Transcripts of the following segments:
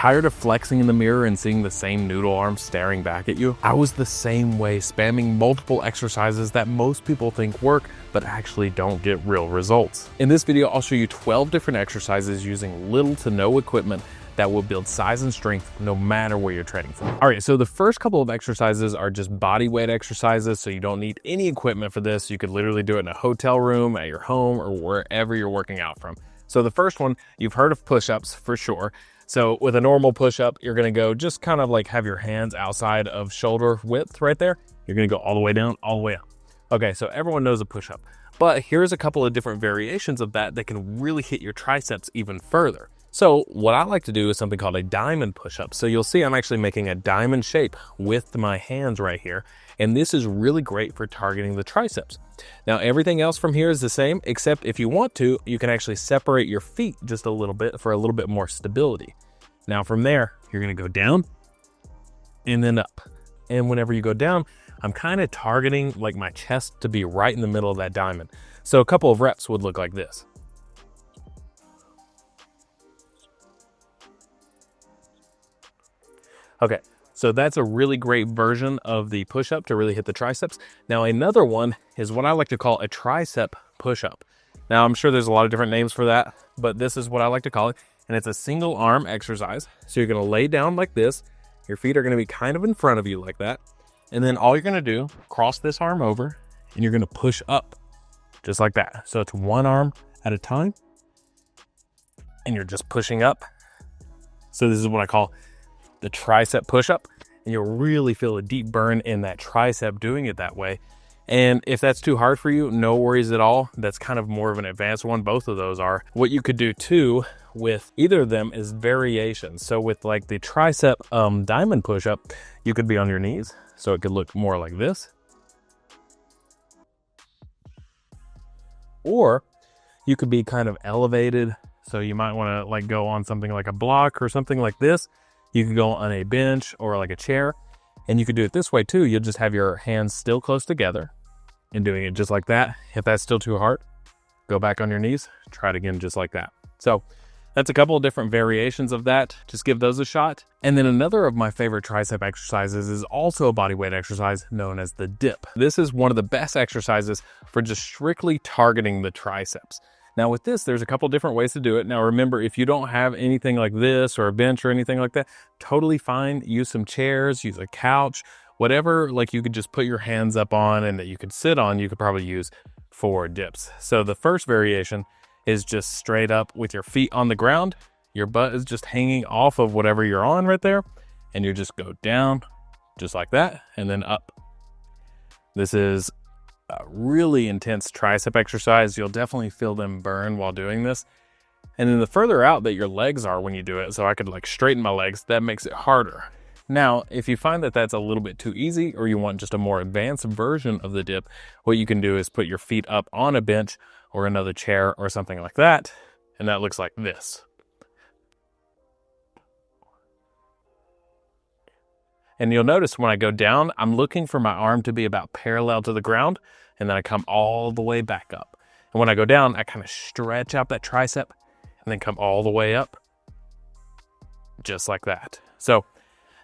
Tired of flexing in the mirror and seeing the same noodle arm staring back at you? I was the same way, spamming multiple exercises that most people think work, but actually don't get real results. In this video, I'll show you 12 different exercises using little to no equipment that will build size and strength no matter where you're training from. All right, so the first couple of exercises are just body weight exercises, so you don't need any equipment for this. You could literally do it in a hotel room, at your home, or wherever you're working out from. So the first one, you've heard of push-ups for sure. So with a normal push-up, you're gonna go just kind of like have your hands outside of shoulder width right there. You're gonna go all the way down, all the way up. Okay, so everyone knows a push-up, but here's a couple of different variations of that that can really hit your triceps even further. So what I like to do is something called a diamond push-up. So you'll see I'm actually making a diamond shape with my hands right here. And this is really great for targeting the triceps. Now, everything else from here is the same, except if you want to, you can actually separate your feet just a little bit for a little bit more stability. Now from there, you're gonna go down and then up. And whenever you go down, I'm kind of targeting like my chest to be right in the middle of that diamond. So a couple of reps would look like this. Okay, so that's a really great version of the push-up to really hit the triceps. Now another one is what I like to call a tricep push-up. Now I'm sure there's a lot of different names for that, but this is what I like to call it. And it's a single arm exercise. So you're gonna lay down like this. Your feet are gonna be kind of in front of you like that. And then all you're gonna do, cross this arm over and you're gonna push up just like that. So it's one arm at a time and you're just pushing up. So this is what I call the tricep push-up, and you'll really feel a deep burn in that tricep doing it that way. And if that's too hard for you, no worries at all. That's kind of more of an advanced one. Both of those are. What you could do too with either of them is variations. So with like the tricep diamond push-up, you could be on your knees. So it could look more like this. Or you could be kind of elevated. So you might want to like go on something like a block or something like this. You could go on a bench or like a chair, and you could do it this way too. You'll just have your hands still close together and doing it just like that. If that's still too hard, go back on your knees, try it again just like that. So that's a couple of different variations of that. Just give those a shot. And then another of my favorite tricep exercises is also a body weight exercise known as the dip. This is one of the best exercises for just strictly targeting the triceps. Now with this, there's a couple different ways to do it. Now remember, if you don't have anything like this or a bench or anything like that, totally fine. Use some chairs, use a couch, whatever like you could just put your hands up on and that you could sit on, you could probably use for dips. So the first variation is just straight up with your feet on the ground. Your butt is just hanging off of whatever you're on right there. And you just go down just like that and then up. This is a really intense tricep exercise. You'll definitely feel them burn while doing this. And then the further out that your legs are when you do it, so I could like straighten my legs, that makes it harder. Now, if you find that that's a little bit too easy or you want just a more advanced version of the dip, what you can do is put your feet up on a bench or another chair or something like that. And that looks like this. And you'll notice when I go down, I'm looking for my arm to be about parallel to the ground, and then I come all the way back up. And when I go down, I kind of stretch out that tricep and then come all the way up, just like that. So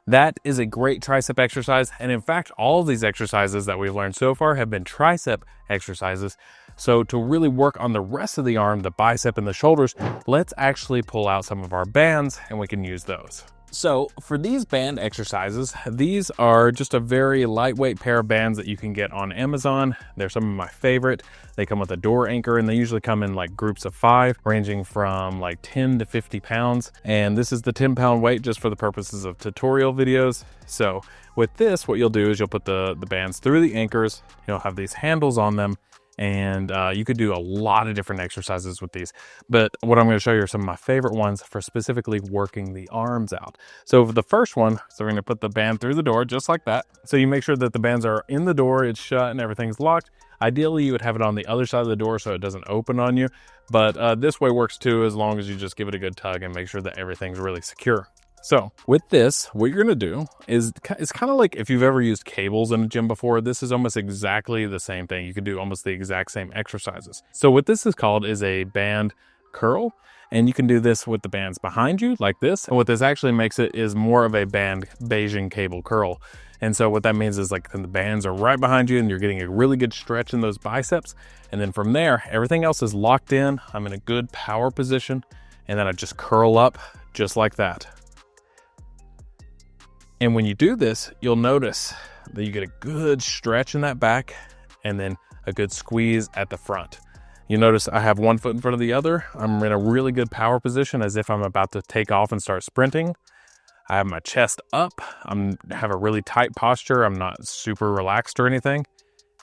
that is a great tricep exercise. And in fact, all of these exercises that we've learned so far have been tricep exercises. So to really work on the rest of the arm, the bicep and the shoulders, let's actually pull out some of our bands and we can use those. So for these band exercises, these are just a very lightweight pair of bands that you can get on Amazon. They're some of my favorite. They come with a door anchor and they usually come in like groups of 5, ranging from like 10 to 50 pounds. And this is the 10-pound weight just for the purposes of tutorial videos. So with this, what you'll do is you'll put the bands through the anchors. You'll have these handles on them. And you could do a lot of different exercises with these. But what I'm going to show you are some of my favorite ones for specifically working the arms out. So for the first one, so we're going to put the band through the door just like that. So you make sure that the bands are in the door, it's shut and everything's locked. Ideally, you would have it on the other side of the door so it doesn't open on you. But this way works too, as long as you just give it a good tug and make sure that everything's really secure. So with this, what you're going to do is it's kind of like if you've ever used cables in a gym before, this is almost exactly the same thing. You can do almost the exact same exercises. So what this is called is a band curl. And you can do this with the bands behind you like this. And what this actually makes it is more of a band Bayesian cable curl. And so what that means is like the bands are right behind you and you're getting a really good stretch in those biceps. And then from there, everything else is locked in. I'm in a good power position. And then I just curl up just like that. And when you do this, you'll notice that you get a good stretch in that back and then a good squeeze at the front. You notice I have one foot in front of the other. I'm in a really good power position as if I'm about to take off and start sprinting. I have my chest up. I have a really tight posture. I'm not super relaxed or anything.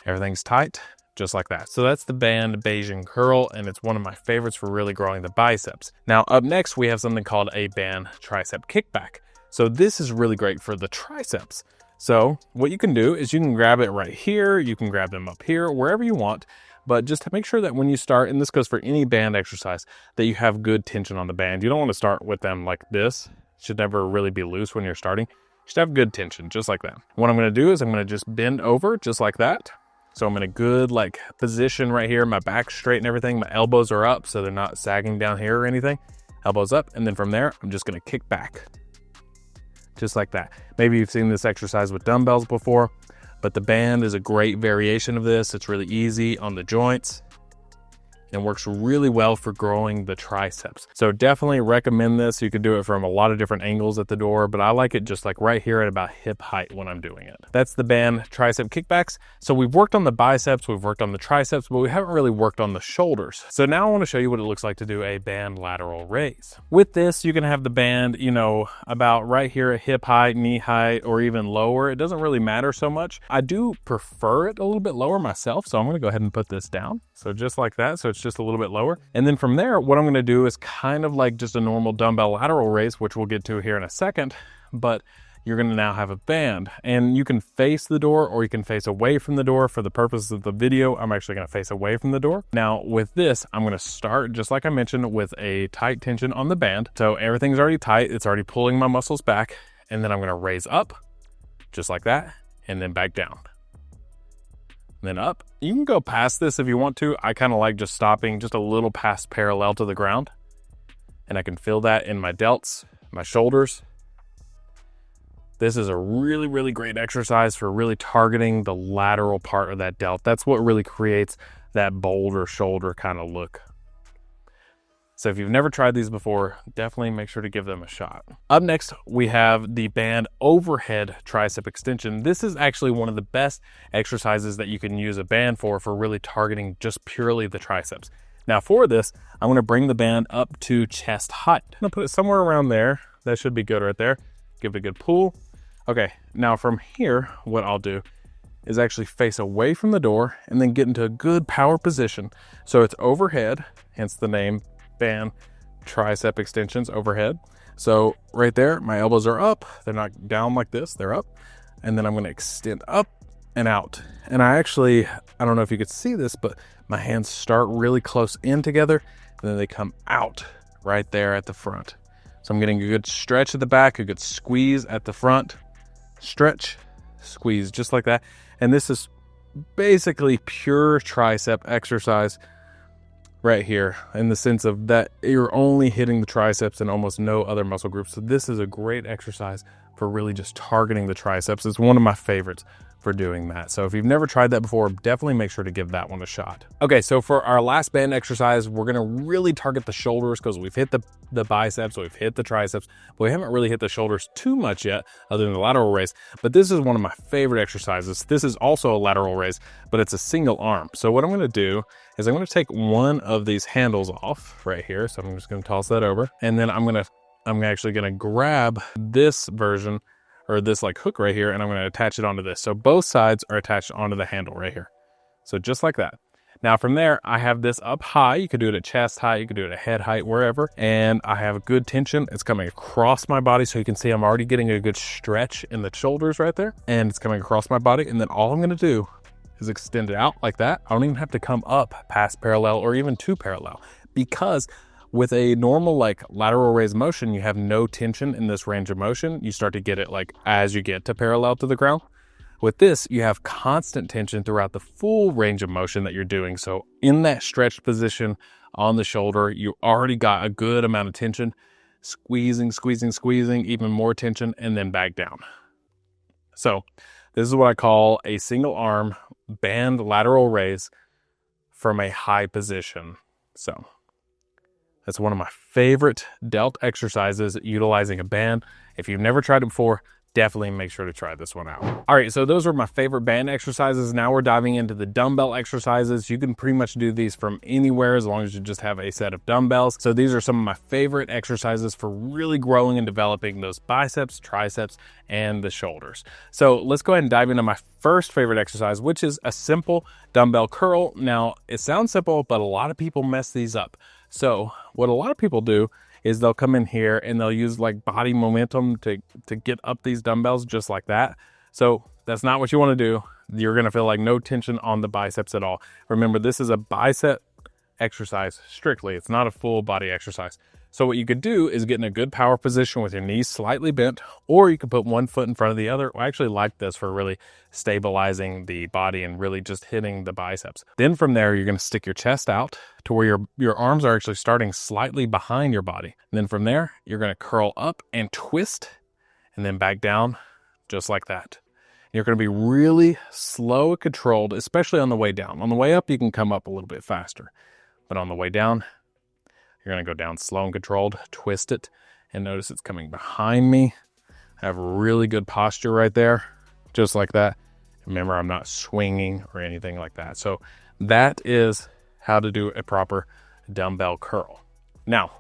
Everything's tight, just like that. So that's the band Bayesian curl, and it's one of my favorites for really growing the biceps. Now up next, we have something called a band tricep kickback. So this is really great for the triceps. So what you can do is you can grab it right here. You can grab them up here, wherever you want. But just to make sure that when you start, and this goes for any band exercise, that you have good tension on the band. You don't want to start with them like this. It should never really be loose when you're starting. You should have good tension, just like that. What I'm going to do is I'm going to just bend over just like that. So I'm in a good like position right here. My back's straight and everything. My elbows are up so they're not sagging down here or anything. Elbows up. And then from there, I'm just going to kick back. Just like that. Maybe you've seen this exercise with dumbbells before. But the band is a great variation of this. It's really easy on the joints and works really well for growing the triceps. So definitely recommend this. You can do it from a lot of different angles at the door, but I like it just like right here at about hip height when I'm doing it. That's the band tricep kickbacks. So we've worked on the biceps, we've worked on the triceps, but we haven't really worked on the shoulders. So now I want to show you what it looks like to do a band lateral raise. With this, you can have the band, about right here at hip height, knee height, or even lower. It doesn't really matter so much. I do prefer it a little bit lower myself, so I'm going to go ahead and put this down. So just like that. So it's just a little bit lower. And then from there, what I'm going to do is kind of like just a normal dumbbell lateral raise, which we'll get to here in a second, but you're going to now have a band, and you can face the door or you can face away from the door. For the purposes of the video, I'm actually going to face away from the door. Now with this, I'm going to start, just like I mentioned, with a tight tension on the band. So everything's already tight. It's already pulling my muscles back. And then I'm going to raise up just like that, and then back down. Then up. You can go past this if you want to. I kind of like just stopping just a little past parallel to the ground. And I can feel that in my delts, my shoulders. This is a really, really great exercise for really targeting the lateral part of that delt. That's what really creates that boulder shoulder kind of look. So if you've never tried these before, definitely make sure to give them a shot. Up next, we have the band overhead tricep extension. This is actually one of the best exercises that you can use a band for really targeting just purely the triceps. Now for this, I'm going to bring the band up to chest height. I'm going to put it somewhere around there. That should be good right there. Give it a good pull. Okay, now from here, what I'll do is actually face away from the door and then get into a good power position. So it's overhead, hence the name band tricep extensions overhead. So right there, my elbows are up. They're not down like this, they're up. And then I'm going to extend up and out. And I don't know if you could see this, but my hands start really close in together and then they come out right there at the front. So I'm getting a good stretch at the back, a good squeeze at the front, stretch, squeeze, just like that. And this is basically pure tricep exercise right here, in the sense of that you're only hitting the triceps and almost no other muscle groups. So this is a great exercise for really just targeting the triceps. It's one of my favorites for doing that. So if you've never tried that before, definitely make sure to give that one a shot. Okay, so for our last band exercise, we're gonna really target the shoulders because we've hit the biceps, we've hit the triceps, but we haven't really hit the shoulders too much yet other than the lateral raise. But this is one of my favorite exercises. This is also a lateral raise, but it's a single arm. So what I'm gonna do is I'm gonna take one of these handles off right here. So I'm just gonna toss that over. And then I'm actually gonna grab this version, or this like hook right here, and I'm going to attach it onto this. So both sides are attached onto the handle right here. So just like that. Now from there, I have this up high. You could do it at chest height, you could do it at head height, wherever. And I have a good tension. It's coming across my body. So you can see I'm already getting a good stretch in the shoulders right there. And it's coming across my body. And then all I'm going to do is extend it out like that. I don't even have to come up past parallel or even to parallel, because with a normal like lateral raise motion, you have no tension in this range of motion. You start to get it like as you get to parallel to the ground. With this, you have constant tension throughout the full range of motion that you're doing. So in that stretched position on the shoulder. You already got a good amount of tension, squeezing, even more tension, and then back down. So this is what I call a single arm band lateral raise from a high position. So that's one of my favorite delt exercises, utilizing a band. If you've never tried it before, definitely make sure to try this one out. All right, so those were my favorite band exercises. Now we're diving into the dumbbell exercises. You can pretty much do these from anywhere as long as you just have a set of dumbbells. So these are some of my favorite exercises for really growing and developing those biceps, triceps, and the shoulders. So let's go ahead and dive into my first favorite exercise, which is a simple dumbbell curl. Now, it sounds simple, but a lot of people mess these up. So what a lot of people do is they'll come in here and they'll use like body momentum to get up these dumbbells just like that. So that's not what you want to do. You're going to feel like no tension on the biceps at all. Remember, this is a bicep exercise strictly. It's not a full body exercise. So what you could do is get in a good power position with your knees slightly bent, or you could put one foot in front of the other. I actually like this for really stabilizing the body and really just hitting the biceps. Then from there, you're going to stick your chest out to where your arms are actually starting slightly behind your body. And then from there, you're going to curl up and twist and then back down just like that. You're going to be really slow and controlled, especially on the way down. On the way up, you can come up a little bit faster, but on the way down, you're going to go down slow and controlled, twist it, and notice it's coming behind me. I have really good posture right there, just like that. Remember, I'm not swinging or anything like that. So that is how to do a proper dumbbell curl. Now,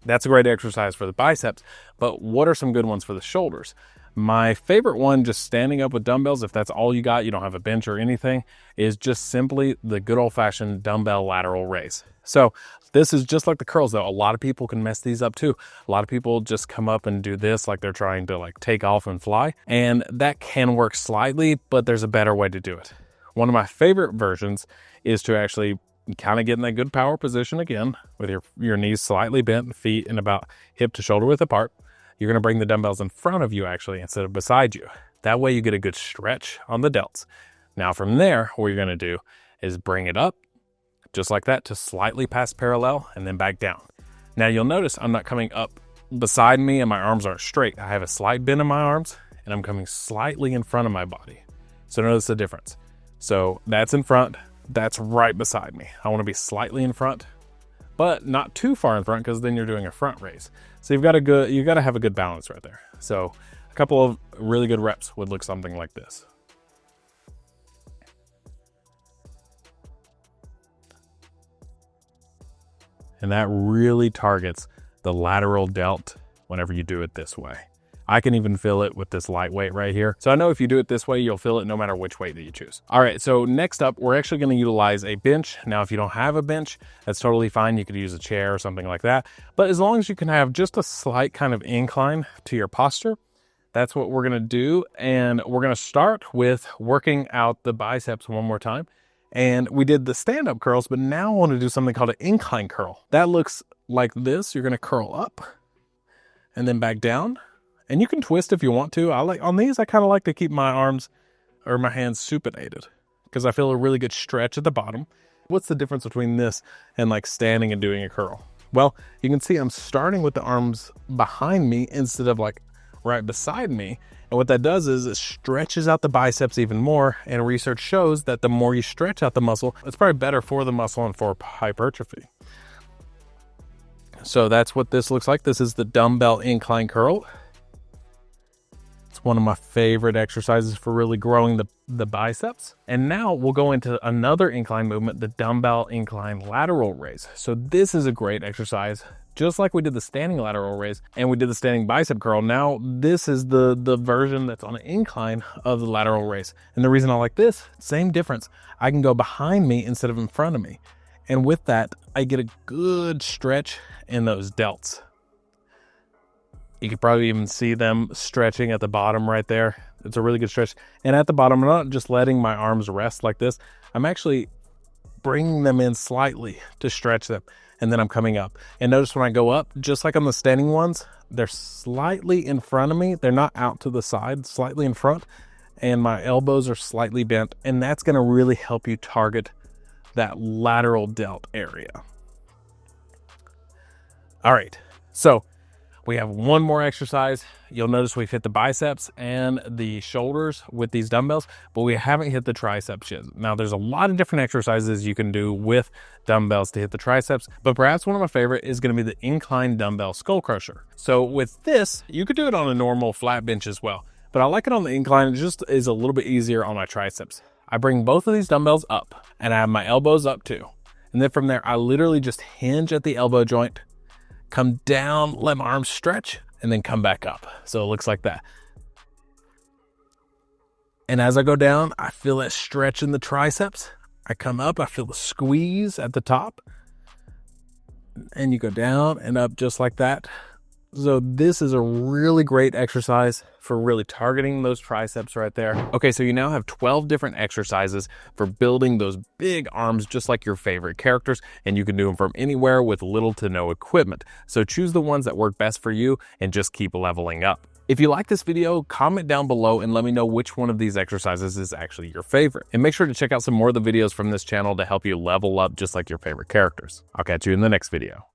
that's a great exercise for the biceps, but what are some good ones for the shoulders? My favorite one, just standing up with dumbbells, if that's all you got, you don't have a bench or anything, is just simply the good old-fashioned dumbbell lateral raise. So this is just like the curls, though. A lot of people can mess these up too. A lot of people just come up and do this like they're trying to like take off and fly, and that can work slightly, but there's a better way to do it. One of my favorite versions is to actually kind of get in that good power position again with your knees slightly bent, feet in about hip to shoulder width apart. You're going to bring the dumbbells in front of you actually instead of beside you. That way you get a good stretch on the delts. Now from there, what you're going to do is bring it up just like that to slightly past parallel and then back down. Now you'll notice I'm not coming up beside me and my arms aren't straight. I have a slight bend in my arms and I'm coming slightly in front of my body. So notice the difference. So that's in front, that's right beside me. I want to be slightly in front, but not too far in front because then you're doing a front raise. So you got to have a good balance right there. So a couple of really good reps would look something like this. And that really targets the lateral delt whenever you do it this way. I can even feel it with this lightweight right here. So I know if you do it this way, you'll feel it no matter which weight that you choose. All right, so next up, we're actually gonna utilize a bench. Now, if you don't have a bench, that's totally fine. You could use a chair or something like that. But as long as you can have just a slight kind of incline to your posture, that's what we're gonna do. And we're gonna start with working out the biceps one more time. And we did the stand-up curls, but now I wanna do something called an incline curl. That looks like this. You're gonna curl up and then back down. And you can twist if you want to. On these, I kind of like to keep my arms or my hands supinated because I feel a really good stretch at the bottom. What's the difference between this and like standing and doing a curl? Well, you can see I'm starting with the arms behind me instead of like right beside me. And what that does is it stretches out the biceps even more. And research shows that the more you stretch out the muscle, it's probably better for the muscle and for hypertrophy. So that's what this looks like. This is the dumbbell incline curl. One of my favorite exercises for really growing the biceps. And now we'll go into another incline movement, the dumbbell incline lateral raise. So this is a great exercise, just like we did the standing lateral raise and we did the standing bicep curl. Now this is the version that's on an incline of the lateral raise. And the reason I like this, same difference. I can go behind me instead of in front of me. And with that, I get a good stretch in those delts. You could probably even see them stretching at the bottom right there. It's a really good stretch. And at the bottom, I'm not just letting my arms rest like this. I'm actually bringing them in slightly to stretch them. And then I'm coming up. And notice when I go up, just like on the standing ones, they're slightly in front of me. They're not out to the side, slightly in front. And my elbows are slightly bent. And that's going to really help you target that lateral delt area. All right, so we have one more exercise. You'll notice we've hit the biceps and the shoulders with these dumbbells, but we haven't hit the triceps yet. Now, there's a lot of different exercises you can do with dumbbells to hit the triceps, but perhaps one of my favorite is gonna be the incline dumbbell skull crusher. So with this, you could do it on a normal flat bench as well, but I like it on the incline. It just is a little bit easier on my triceps. I bring both of these dumbbells up and I have my elbows up too. And then from there, I literally just hinge at the elbow joint, come down, let my arms stretch, and then come back up. So it looks like that. And as I go down, I feel that stretch in the triceps. I come up, I feel the squeeze at the top. And you go down and up just like that. So this is a really great exercise for really targeting those triceps right there. Okay, so you now have 12 different exercises for building those big arms just like your favorite characters, and you can do them from anywhere with little to no equipment. So choose the ones that work best for you and just keep leveling up. If you like this video, comment down below and let me know which one of these exercises is actually your favorite. And make sure to check out some more of the videos from this channel to help you level up just like your favorite characters. I'll catch you in the next video.